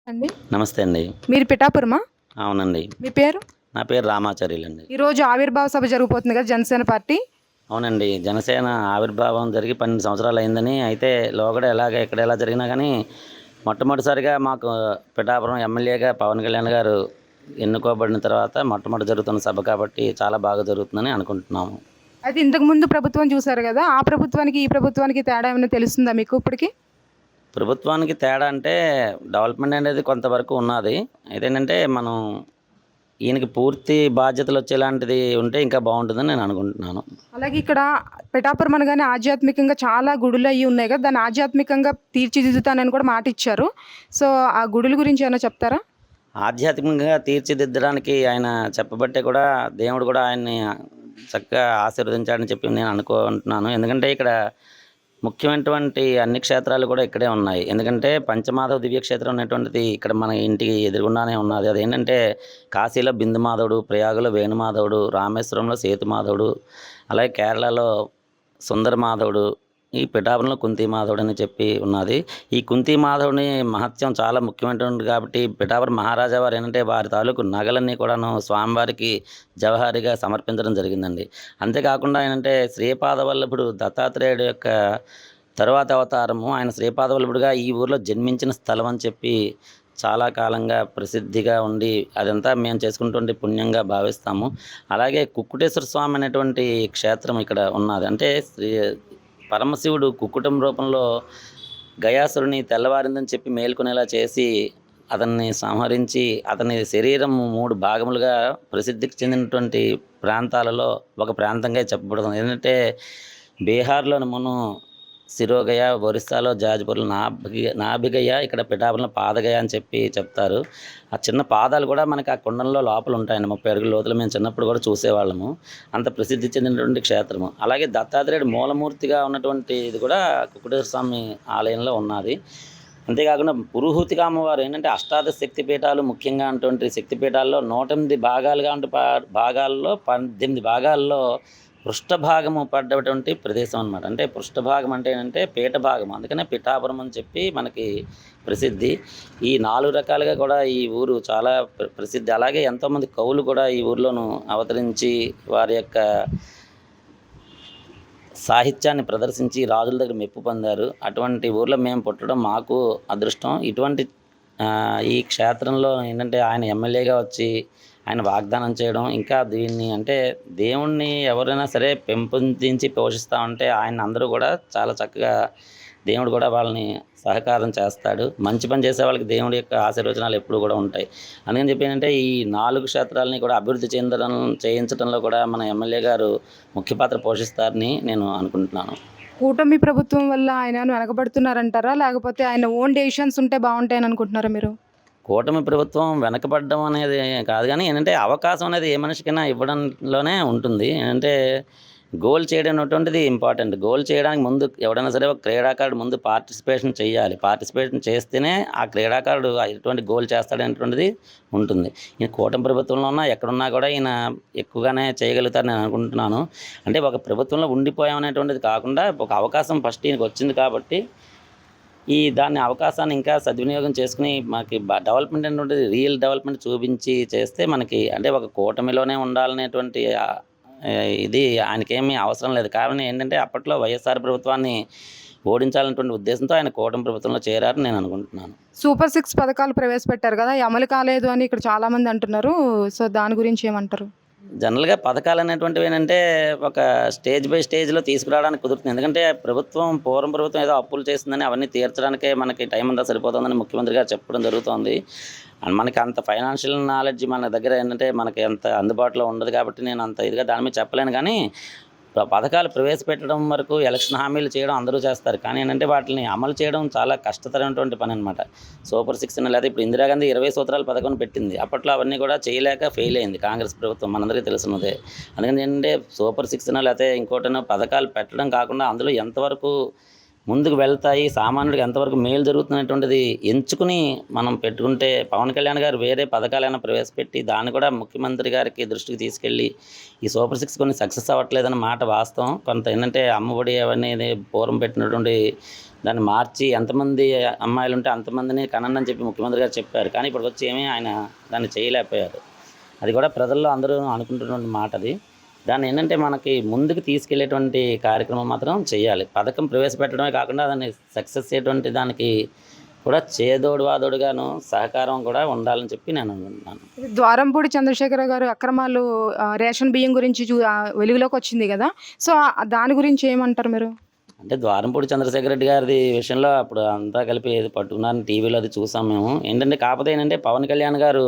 అండి. నమస్తే అండి. మీరు పిఠాపురమా? అవునండి. మీ పేరు? నా పేరు రామాచార్యులండి. ఈరోజు ఆవిర్భావ సభ జరిగిపోతుంది కదా! జనసేన పార్టీ. అవునండి. జనసేన ఆవిర్భావం జరిగి 12 సంవత్సరాలయిందని, అయితే లోగడ ఎలాగ ఎక్కడ ఎలా జరిగినా గానీ, మొట్టమొదటిసారిగా మాకు పిఠాపురం ఎమ్మెల్యేగా పవన్ కళ్యాణ్ గారు ఎన్నుకోబడిన తర్వాత మొట్టమొదటి జరుగుతున్న సభ కాబట్టి చాలా బాగా జరుగుతుందని అనుకుంటున్నాము. అయితే ఇంతకుముందు ప్రభుత్వం చూసారు గదా! ఆ ప్రభుత్వానికి, ఈ ప్రభుత్వానికి తేడా ఏమన్నా తెలుస్తుందా మీకు ఇప్పటికి? ప్రభుత్వానికి తేడా అంటే డెవలప్‌మెంట్ అనేది కొంతవరకు ఉన్నాది. అయితే ఏంటంటే, మనం ఈయనకి పూర్తి బాధ్యతలొచ్చేలాంటిది ఉంటే ఇంకా బావుంటుందని నేను అనుకుంటున్నాను. అలాగే ఇక్కడ పిఠాపురం అనగానే ఆధ్యాత్మికంగా చాలా గుడులయ్యి ఉన్నాయి కదా! దాన్ని ఆధ్యాత్మికంగా తీర్చిదిద్దుతానని కూడా మాటిచ్చారు. సో, ఆ గుడుల గురించి ఏమైనా చెప్తారా? ఆధ్యాత్మికంగా తీర్చిదిద్దడానికి ఆయన చెప్పబట్టే కూడా దేవుడు కూడా ఆయన్ని చక్కగా ఆశీర్వదించాడని చెప్పి నేను అనుకుంటున్నాను. ఎందుకంటే ఇక్కడ ముఖ్యమైనటువంటి అన్ని క్షేత్రాలు కూడా ఇక్కడే ఉన్నాయి. ఎందుకంటే పంచమాధవ దివ్యక్షేత్రం అనేటువంటిది ఇక్కడ మన ఇంటికి ఎదురుగుండానే ఉన్నది. అదేంటంటే కాశీలో బిందు మాధవుడు, ప్రయాగలో వేణుమాధవుడు, రామేశ్వరంలో సేతుమాధవుడు, అలాగే కేరళలో సుందర మాధవుడు, ఈ పిఠాపురంలో కుంతి మాధవుడు అని చెప్పి ఉన్నది. ఈ కుంతి మాధవుని మహత్యం చాలా ముఖ్యమైనటువంటిది కాబట్టి పిఠాపురం మహారాజా వారు ఏంటంటే వారి తాలూకు నగలన్నీ కూడాను స్వామివారికి జవహారిగా సమర్పించడం జరిగిందండి. అంతేకాకుండా ఏంటంటే శ్రీపాద వల్లభుడు దత్తాత్రేయుడు యొక్క తరువాత అవతారము ఆయన శ్రీపాద వల్లభుడుగా ఈ ఊర్లో జన్మించిన స్థలం అని చెప్పి చాలా కాలంగా ప్రసిద్ధిగా ఉండి అదంతా మేము చేసుకున్నటువంటి పుణ్యంగా భావిస్తాము. అలాగే కుక్కుటేశ్వర స్వామి అనేటువంటి క్షేత్రం ఇక్కడ ఉన్నది. అంటే పరమశివుడు కుక్కుటం రూపంలో గయాసురుని తెల్లవారిందని చెప్పి మేల్కొనేలా చేసి అతన్ని సంహరించి అతని శరీరం 3 భాగములుగా ప్రసిద్ధికి చెందినటువంటి ప్రాంతాలలో ఒక ప్రాంతంగా చెప్పబడుతుంది. ఏంటంటే బీహార్‌లోని శిరోగయ, ఒరిస్సాలో జాజ్‌పూర్‌లో నాభిగయ, ఇక్కడ పిఠాపురంలో పాదగయ అని చెప్పి చెప్తారు. ఆ చిన్న పాదాలు కూడా మనకి ఆ కుండంలో లోపల ఉంటాయండి. 30 అడుగుల లోతులో మేము చిన్నప్పుడు కూడా చూసేవాళ్ళము. అంత ప్రసిద్ధి చెందినటువంటి క్షేత్రము. అలాగే దత్తాత్రేయుడు మూలమూర్తిగా ఉన్నటువంటి ఇది కూడా కుక్కుటేశ్వర స్వామి ఆలయంలో ఉన్నది. అంతేకాకుండా పురుహూతిక అమ్మవారు ఏంటంటే అష్టాదశ శక్తి పీఠాలు ముఖ్యంగా అటువంటి శక్తి పీఠాల్లో 108 భాగాలుగా ఉంటే భాగాల్లో 18 భాగాల్లో పృష్ఠభాగము పడ్డటువంటి ప్రదేశం అనమాట. అంటే పృష్ఠభాగం అంటే ఏంటంటే పీఠ భాగం. అందుకనే పిఠాపురం అని చెప్పి మనకి ప్రసిద్ధి. ఈ 4 రకాలుగా కూడా ఈ ఊరు చాలా ప్రసిద్ధి. అలాగే ఎంతోమంది కవులు కూడా ఈ ఊర్లోను అవతరించి వారి యొక్క సాహిత్యాన్ని ప్రదర్శించి రాజుల దగ్గర మెప్పు పొందారు. అటువంటి ఊర్లో మేము పుట్టడం మాకు అదృష్టం. ఇటువంటి ఈ క్షేత్రంలో ఏంటంటే ఆయన ఎమ్మెల్యేగా వచ్చి ఆయన వాగ్దానం చేయడం, ఇంకా దీన్ని అంటే దేవుణ్ణి ఎవరైనా సరే పెంపొందించి పోషిస్తా ఉంటే ఆయన అందరూ కూడా చాలా చక్కగా దేవుడు కూడా వాళ్ళని సహకారం చేస్తాడు. మంచి పని చేసే వాళ్ళకి దేవుడి యొక్క ఆశీర్వచనాలు ఎప్పుడూ కూడా ఉంటాయి. అందుకని చెప్పి ఏంటంటే ఈ 4 క్షేత్రాలని కూడా అభివృద్ధి చేయించడంలో కూడా మన ఎమ్మెల్యే గారు ముఖ్య పాత్ర పోషిస్తారని నేను అనుకుంటున్నాను. కూటమి ప్రభుత్వం వల్ల ఆయన ఏమైనా వెనకబడుతున్నారంటారా? లేకపోతే ఆయన ఓన్ డెసిషన్స్ ఉంటే బావుంటాయని అనుకుంటున్నారా మీరు? కూటమి ప్రభుత్వం వెనకబడడం అనేది కాదు గానీ, ఏంటంటే అవకాశం అనేది ఏ మనిషికైనా ఇవ్వడంలోనే ఉంటుంది. ఏంటంటే గోల్ చేయడం అనేటువంటిది ఇంపార్టెంట్. గోల్ చేయడానికి ముందు ఎవడైనా సరే ఒక క్రీడాకారుడు ముందు పార్టిసిపేషన్ చేయాలి. పార్టిసిపేషన్ చేస్తేనే ఆ క్రీడాకారుడు ఎటువంటి గోల్ చేస్తాడనేటువంటిది ఉంటుంది. ఈయన కూటమి ప్రభుత్వంలో ఉన్నా ఎక్కడున్నా కూడా ఈయన ఎక్కువగానే చేయగలుగుతారని నేను అనుకుంటున్నాను. అంటే ఒక ప్రభుత్వంలో ఉండిపోయామనేటువంటిది కాకుండా ఒక అవకాశం ఫస్ట్ ఈయనకొచ్చింది కాబట్టి దాన్ని అవకాశాన్ని ఇంకా సద్వినియోగం చేసుకొని మనకి డెవలప్‌మెంట్ అనేటువంటిది రియల్ డెవలప్‌మెంట్ చూపించి చేస్తే మనకి అంటే ఒక కూటమిలోనే ఉండాలనేటువంటి ఇది ఆయనకేమీ అవసరం లేదు. కారణం ఏంటంటే అప్పట్లో వైఎస్ఆర్ ప్రభుత్వాన్ని ఓడించాలనేటువంటి ఉద్దేశంతో ఆయన కూటమి ప్రభుత్వంలో చేరారని నేను అనుకుంటున్నాను. సూపర్ 6 పథకాలు ప్రవేశపెట్టారు గదా! అయి అమలు కాలేదు అని ఇక్కడ చాలామంది అంటున్నారు. సో, దాని గురించి ఏమంటారు? జనరల్‌గా పథకాలనేటువంటివి ఏంటంటే, ఒక స్టేజ్ బై స్టేజ్‌లో తీసుకురావడానికి కుదురుతుంది. ఎందుకంటే, పూర్వం ప్రభుత్వం ఏదో అప్పులు చేసిందని అవన్నీ తీర్చడానికే మనకి టైం అంతా సరిపోతుందని ముఖ్యమంత్రి గారు చెప్పడం జరుగుతోంది. అండ్ మనకి అంత ఫైనాన్షియల్ నాలెడ్జ్ మన దగ్గర ఏంటంటే, మనకి అంత అందుబాటులో ఉండదు కాబట్టి నేను అంత ఇదిగా దాని మీద చెప్పలేను గానీ, పథకాలు ప్రవేశపెట్టడం వరకు ఎలక్షన్ హామీలు చేయడం అందరూ చేస్తారు. కానీ ఏంటంటే, వాటిని అమలు చేయడం చాలా కష్టతరమైనటువంటి పననమాట. సూపర్ 6 అని లేకపోతే ఇప్పుడు ఇందిరాగాంధీ 20 సూత్రాల పథకం పెట్టింది. అప్పట్లో అవన్నీ కూడా చేయలేక ఫెయిల్ అయింది కాంగ్రెస్ ప్రభుత్వం మనందరికీ తెలిసినదే. అందుకని ఏంటంటే సూపర్ 6 లేకపోతే ఇంకోటనో పథకాలు పెట్టడం కాకుండా అందులో ఎంతవరకు ముందుకు వెళ్తాయి, సామాన్యుడికి ఎంతవరకు మేలు జరుగుతున్నటువంటిది ఎంచుకుని మనం పెట్టుకుంటే పవన్ కళ్యాణ్ గారు వేరే పథకాలైనా ప్రవేశపెట్టి దాన్ని కూడా ముఖ్యమంత్రి గారికి దృష్టికి తీసుకెళ్ళి ఈ సూపర్ 6 కొన్ని సక్సెస్ అవ్వట్లేదన్న మాట వాస్తవం. కొంత ఏంటంటే అమ్మఒడి అవన్నీ పూర్వం పెట్టినటువంటి దాన్ని మార్చి ఎంతమంది అమ్మాయిలు ఉంటే అంతమందిని కనండి అని చెప్పి ముఖ్యమంత్రి గారు చెప్పారు. కానీ ఇప్పటికి వచ్చి ఏమీ ఆయన దాన్ని చేయలేకపోయారు. అది కూడా ప్రజల్లో అందరూ అనుకుంటున్నటువంటి మాట అది. దాన్ని ఏంటంటే మనకి ముందుకు తీసుకెళ్ళేటువంటి కార్యక్రమం మాత్రం చేయాలి. పథకం ప్రవేశపెట్టడమే కాకుండా దాన్ని సక్సెస్ అయ్యేటువంటి దానికి కూడా చేదోడు వాదోడుగాను సహకారం కూడా ఉండాలని చెప్పి నేను అనుకుంటున్నాను. ద్వారంపూడి చంద్రశేఖర గారు అక్రమాలు రేషన్ బియ్యం గురించి వెలుగులోకి వచ్చింది కదా, సో దాని గురించి ఏమంటారు మీరు? అంటే ద్వారంపూడి చంద్రశేఖర రెడ్డి గారి విషయంలో అప్పుడు అంతా కలిపి ఏది పట్టుకున్నారని టీవీలో అది చూసాం మేము. ఏంటంటే కాకపోతే ఏంటంటే పవన్ కళ్యాణ్ గారు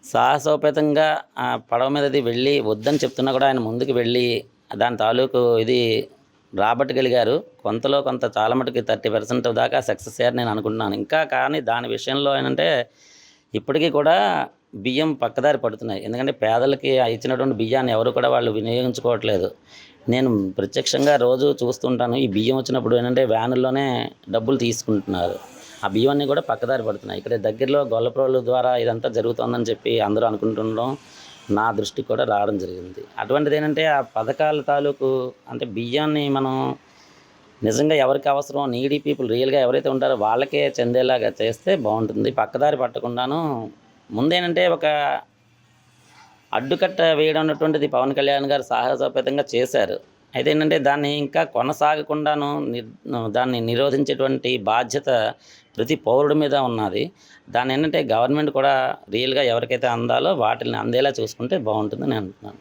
సాహసోపేతంగా ఆ పడవ మీద అది వెళ్ళి వద్దని చెప్తున్నా కూడా ఆయన ముందుకు వెళ్ళి దాని తాలూకు ఇది రాబట్టగలిగారు. కొంతలో కొంత చాలా మటుకు 30% దాకా సక్సెస్ అయ్యారు నేను అనుకుంటున్నాను. ఇంకా కానీ దాని విషయంలో ఏంటంటే ఇప్పటికీ కూడా బియ్యం పక్కదారి పడుతున్నాయి. ఎందుకంటే పేదలకి ఇచ్చినటువంటి బియ్యాన్ని ఎవరు కూడా వాళ్ళు వినియోగించుకోవట్లేదు. నేను ప్రత్యక్షంగా రోజు చూస్తుంటాను. ఈ బియ్యం వచ్చినప్పుడు ఏంటంటే వ్యానుల్లోనే డబ్బులు తీసుకుంటున్నారు. ఆ బియ్యాన్ని కూడా పక్కదారి పడుతున్నాయి. ఇక్కడ దగ్గరలో గొల్లప్రోలు ద్వారా ఇదంతా జరుగుతుందని చెప్పి అందరూ అనుకుంటుండడం నా దృష్టికి కూడా రావడం జరిగింది. అటువంటిది ఏంటంటే ఆ పథకాల తాలూకు అంటే బియ్యాన్ని మనం నిజంగా ఎవరికి అవసరం నీడీ పీపుల్ రియల్గా ఎవరైతే ఉంటారో వాళ్ళకే చెందేలాగా చేస్తే బాగుంటుంది. పక్కదారి పట్టకుండాను ముందేంటంటే ఒక అడ్డుకట్ట వేయడం అన్నటువంటిది పవన్ కళ్యాణ్ గారు సాహసోపేతంగా చేశారు. అయితే ఏంటంటే దాన్ని ఇంకా కొనసాగకుండాను దాన్ని నిరోధించేటువంటి బాధ్యత ప్రతి పౌరుడి మీద ఉన్నది. దాన్ని ఏంటంటే గవర్నమెంట్ కూడా రియల్గా ఎవరికైతే అందాలో వాటిని అందేలా చూసుకుంటే బాగుంటుందని నేను అంటున్నాను.